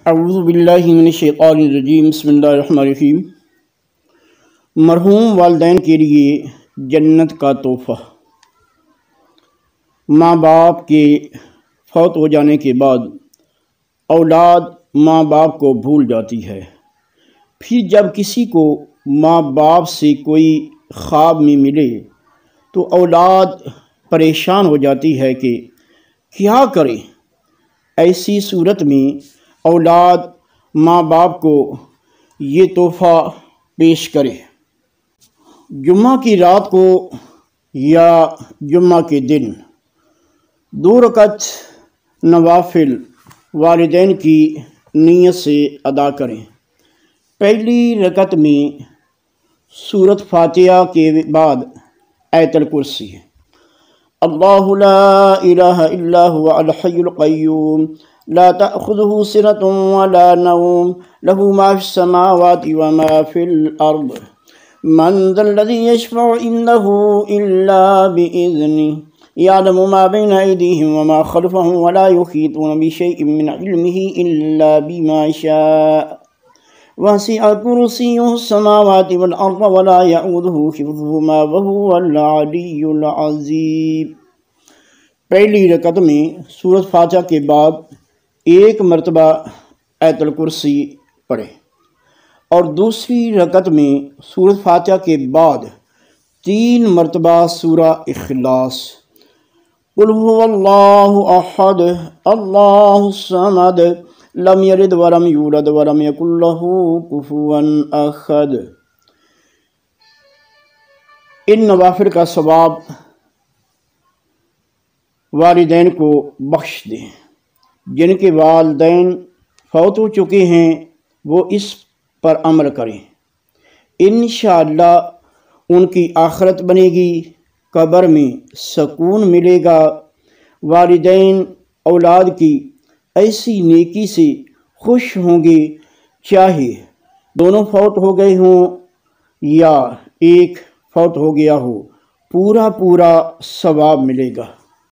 اعوذ باللہ من الشیطان الرجیم بسم اللہ الرحمن الرحیم۔ مرحوم والدین کے لیے جنت کا تحفہ۔ ماں باپ کے فوت ہو جانے کے بعد اولاد ماں باپ کو بھول جاتی ہے۔ پھر جب کسی کو ماں باپ سے کوئی خواب میں ملے تو اولاد پریشان ہو جاتی ہے کہ کیا کرے۔ ایسی صورت میں اولاد ماں باپ کو یہ تحفہ پیش کرے۔ جمعہ کی رات کو یا جمعہ کے دن 2 رکعت نوافل والدین کی نیت سے ادا کریں۔ پہلی رکعت میں سورۃ فاتحہ کے بعد آیت الکرسی، اللہ لا الہ الا هو الحی القیوم لا تأخذه سنة ولا نوم له ما في السماوات وما في الأرض من ذا الذي يشفع عنده إلا بإذنه يعلم ما بين أيديهم وما خلفهم ولا يحيطون بشيء من علمه إلا بما شاء وسع كرسيه السماوات والأرض ولا يؤوده حفظهما وهو العلي العظيم۔ پہلی رکعت میں سورۃ فاتحہ کے بعد 1 مرتبہ آیت الکرسی پڑھیں اور دوسری رکعت میں سورۃ فاتحہ کے بعد 3 مرتبہ سورہ اخلاص، قل هو اللہ احد اللہ الصمد لم یلد ولم یولد ولم یکن له کفوا احد۔ ان نوافل کا ثواب والدین کو بخش دیں۔ جن کے والدین فوت ہو چکے ہیں وہ اس پر عمل کریں، انشاءاللہ ان کی آخرت بنے گی، قبر میں سکون ملے گا۔ والدین اولاد کی ایسی نیکی سے خوش ہوں گے، چاہے دونوں فوت ہو گئے ہوں یا ایک فوت ہو گیا ہو، پورا ثواب ملے گا۔